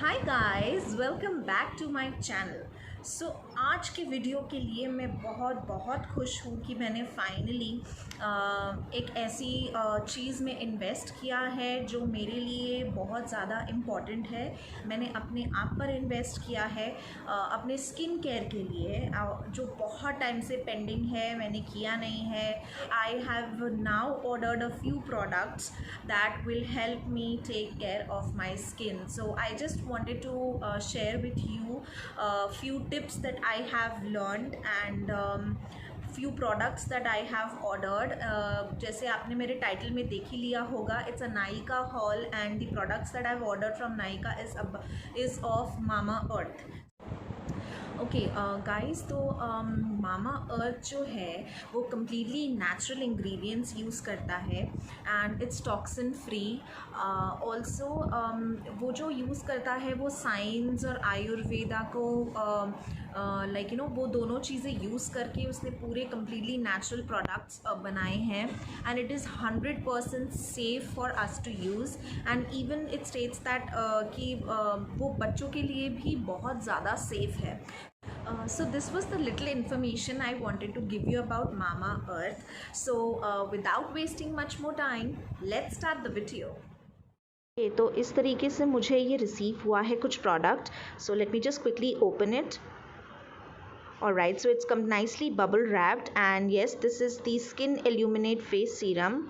Hi guys, welcome back to my channel. So आज के video के लिए मैं बहुत खुश हूँ कि मैंने फाइनली एक ऐसी चीज़ में इन्वेस्ट किया है जो मेरे लिए बहुत ज़्यादा इम्पॉर्टेंट है। मैंने अपने आप पर इन्वेस्ट किया है, अपने स्किन केयर के लिए, जो बहुत टाइम से पेंडिंग है, मैंने किया नहीं है। I have now ordered a few products that will help me take care of my skin. So I just wanted to share with you a few tips that I have learned and few products that I have ordered. जैसे आपने मेरे title में देख ही लिया होगा, it's a Nykaa haul and the products that I've ordered from Nykaa is of Mama Earth. Okay guys, तो मामा अर्थ जो है वो कम्प्लीटली नेचुरल इंग्रेडिएंट्स यूज़ करता है and it's toxin free. Also वो जो यूज़ करता है वो साइंस और आयुर्वेदा को वो दोनों चीज़ें यूज़ करके उसने पूरे कम्प्लीटली नेचुरल प्रोडक्ट्स बनाए हैं and it is 100% safe for us to use and even it states that कि वो बच्चों के लिए भी बहुत ज़्यादा सेफ है. So this was the little information I wanted to give you about Mama Earth. So without wasting much more time, let's start the video. तो इस तरीके से मुझे ये रिसीव हुआ है कुछ product. So let me just quickly open it. Alright, so it's come nicely bubble wrapped, and yes, this is the Skin Illuminate Face Serum.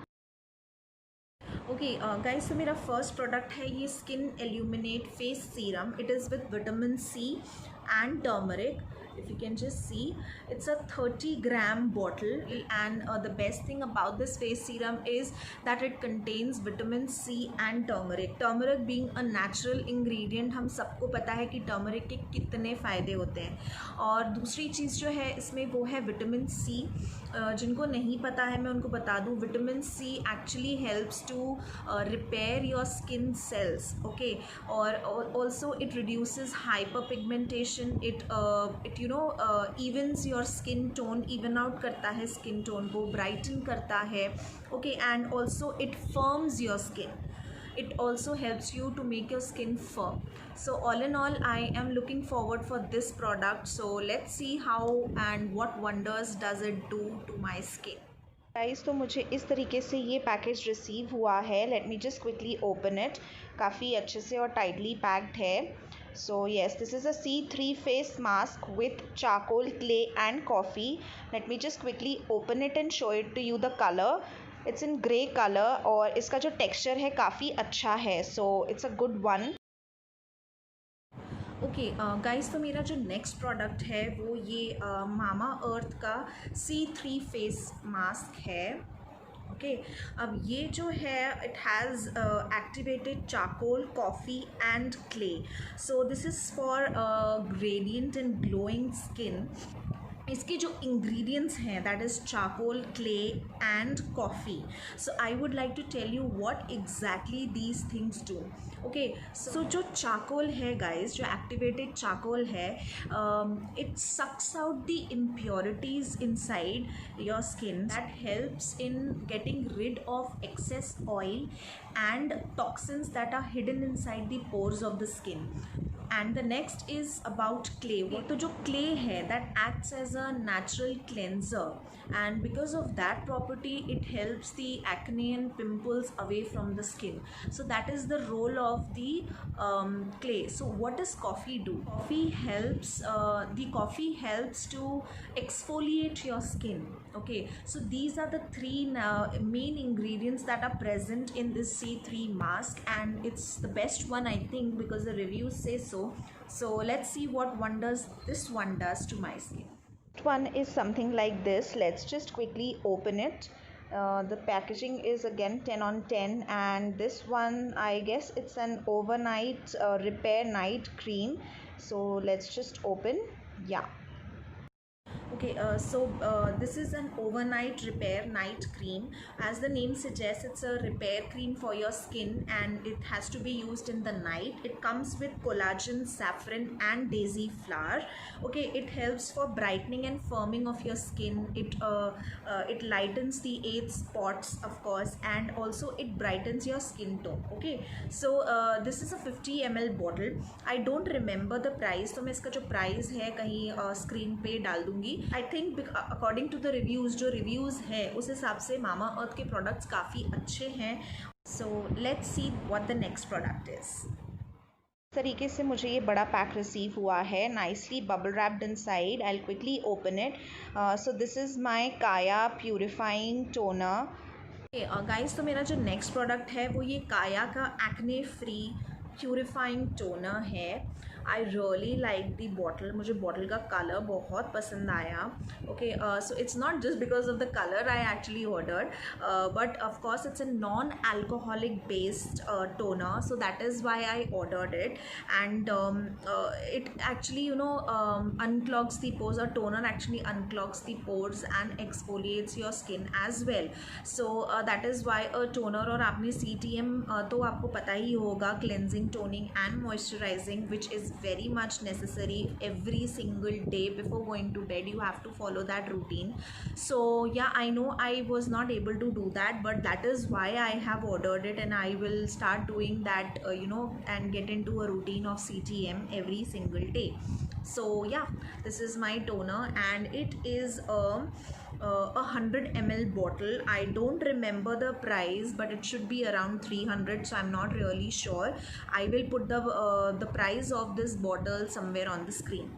Okay guys, तो मेरा फर्स्ट प्रोडक्ट है ये skin illuminate face serum. It is with vitamin C and turmeric. If you can just see, it's a 30-gram bottle and the best thing about this face serum is that it contains vitamin C and turmeric being a natural ingredient. हम सबको पता है कि turmeric के कितने फ़ायदे होते हैं. और दूसरी चीज़ जो है इसमें वो है विटामिन C. जिनको नहीं पता है मैं उनको बता दूँ, vitamin C actually helps to repair your skin cells. Okay, और also it reduces hyperpigmentation. It evens your skin tone, even out करता है skin tone को, brighten करता है. Okay, and also it firms your skin. It also helps you to make your skin firm. So all in all, I am looking forward for this product. So let's see how and what wonders does it do to my skin. Guys, तो मुझे इस तरीके से ये package receive हुआ है. Let me just quickly open it. काफ़ी अच्छे से और टाइटली पैक्ड है. So yes, this is a C3 face mask with charcoal, clay and coffee. Let me just quickly open it and show it to you the color. It's in grey color और इसका जो texture है काफ़ी अच्छा है. So it's a good one. Okay guys, तो मेरा जो नेक्स्ट प्रोडक्ट है वो ये मामा अर्थ का C3 फेस मास्क है. ओके, अब ये जो है it has activated charcoal, coffee and clay. So this is for gradient and glowing skin. इसके जो इंग्रेडिएंट्स हैं that is charcoal, clay and coffee. So I would like to tell you what exactly these things do. Okay, so जो charcoal है guys, जो activated charcoal है, it sucks out the impurities inside your skin that helps in getting rid of excess oil and toxins that are hidden inside the pores of the skin. And the next is about clay. तो जो clay है that acts as a natural cleanser, and because of that property it helps the acne and pimples away from the skin. So that is the role of the clay. So what does coffee do? The coffee helps to exfoliate your skin. Okay, so these are the three main ingredients that are present in this C3 mask, and it's the best one I think because the reviews say so. So let's see what wonders this one does to my skin. One is something like this. Let's just quickly open it. The packaging is again 10 on 10, and this one I guess it's an overnight repair night cream. So let's just open. Yeah. Okay, this is an overnight repair night cream. As the name suggests, it's a repair cream for your skin and it has to be used in the night. It comes with collagen, saffron and daisy flower. Okay, it helps for brightening and firming of your skin. It lightens the age spots, of course, and also it brightens your skin tone. Okay, so this is a 50 ml bottle. I don't remember the price, तो मैं इसका जो price है कहीं screen पे डाल दूंगी. I think according to the reviews, जो रिव्यूज़ है उस हिसाब से मामा अर्थ के प्रोडक्ट्स काफ़ी अच्छे हैं. So let's see what the next product is. तरीके से मुझे ये बड़ा पैक रिसीव हुआ है, nicely bubble wrapped inside. I will quickly open it. So this is my काया प्यूरिफाइंग टोनर. गाइस, तो मेरा जो नेक्स्ट प्रोडक्ट है वो ये काया का एक्ने फ्री प्यूरिफाइंग टोनर है. I really like the bottle. मुझे बॉटल का कलर बहुत पसंद आया. Okay, so it's not just because of the colour I actually ordered, but of course it's a non alcoholic based toner, so that is why I ordered it. And it actually unclogs the pores, or toner actually unclogs the pores and exfoliates your skin as well. So that is why a toner, और आपने CTM तो आपको पता ही होगा, cleansing, toning and moisturizing, which is very much necessary every single day before going to bed. You have to follow that routine. So yeah, I know I was not able to do that, but that is why I have ordered it, and I will start doing that and get into a routine of CTM every single day. So yeah, this is my toner and it is a 100 ml bottle. I don't remember the price, but it should be around 300, so I'm not really sure. I will put the price of this bottle somewhere on the screen.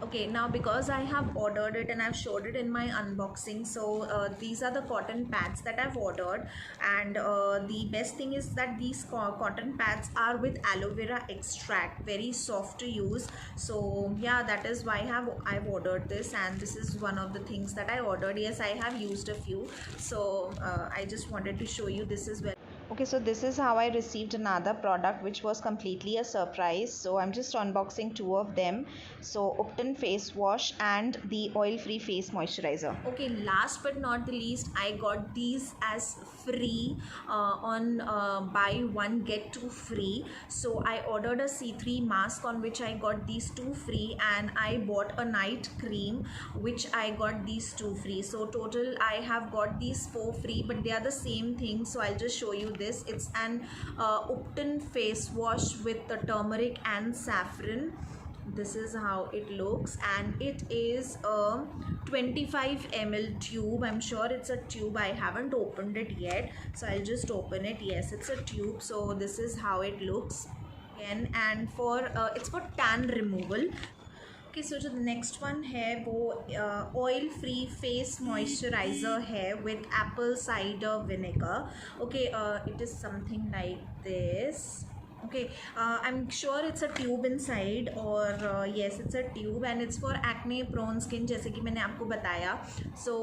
Okay, now because I have ordered it and I've showed it in my unboxing, so these are the cotton pads that I've ordered, and the best thing is that these cotton pads are with aloe vera extract, very soft to use. So yeah, that is why I've ordered this, and this is one of the things that I ordered. Yes, I have used a few, so I just wanted to show you this as well. Okay, so this is how I received another product which was completely a surprise. So I'm just unboxing two of them. So Upton face wash and the oil free face moisturizer. Okay, last but not the least, I got these as free on buy one get two free. So I ordered a C3 mask on which I got these two free, and I bought a night cream which I got these two free. So total I have got these four free, but they are the same thing. So I'll just show you this. It's an Upton face wash with the turmeric and saffron. This is how it looks, and it is a 25 ml tube. I'm sure it's a tube. I haven't opened it yet, so I'll just open it. Yes, it's a tube. So this is how it looks again, and for it's for tan removal. Okay, so the next one है वो oil free face moisturizer है with apple cider vinegar. Okay, it is something like this. Okay, I'm sure it's a tube inside, or yes, it's a tube, and it's for acne prone skin, जैसे कि मैंने आपको बताया. So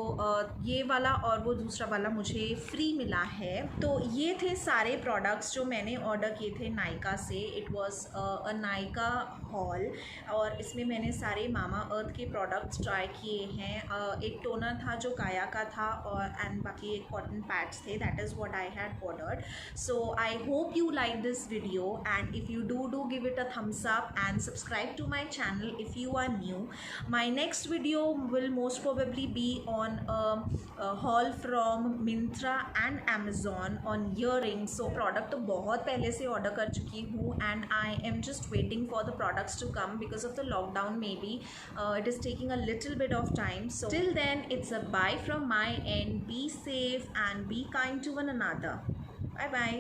ये वाला और वो दूसरा वाला मुझे फ्री मिला है. तो ये थे सारे प्रोडक्ट्स जो मैंने ऑर्डर किए थे नायका से. It was a Nykaa hall, और इसमें मैंने सारे मामा अर्थ के प्रोडक्ट्स ट्राई किए हैं. एक टोनर था जो काया का था, और एंड बाकी एक कॉटन पैड्स थे. That is what I had ordered. So I hope you like this video, and if you do give it a thumbs up and subscribe to my channel if you are new. My next video will most probably be on a haul from Myntra and Amazon on earrings. So product तो बहुत पहले से order कर चुकी हूँ, and I am just waiting for the products to come because of the lockdown. Maybe it is taking a little bit of time. So till then, it's a bye from my end. Be safe and be kind to one another. Bye bye.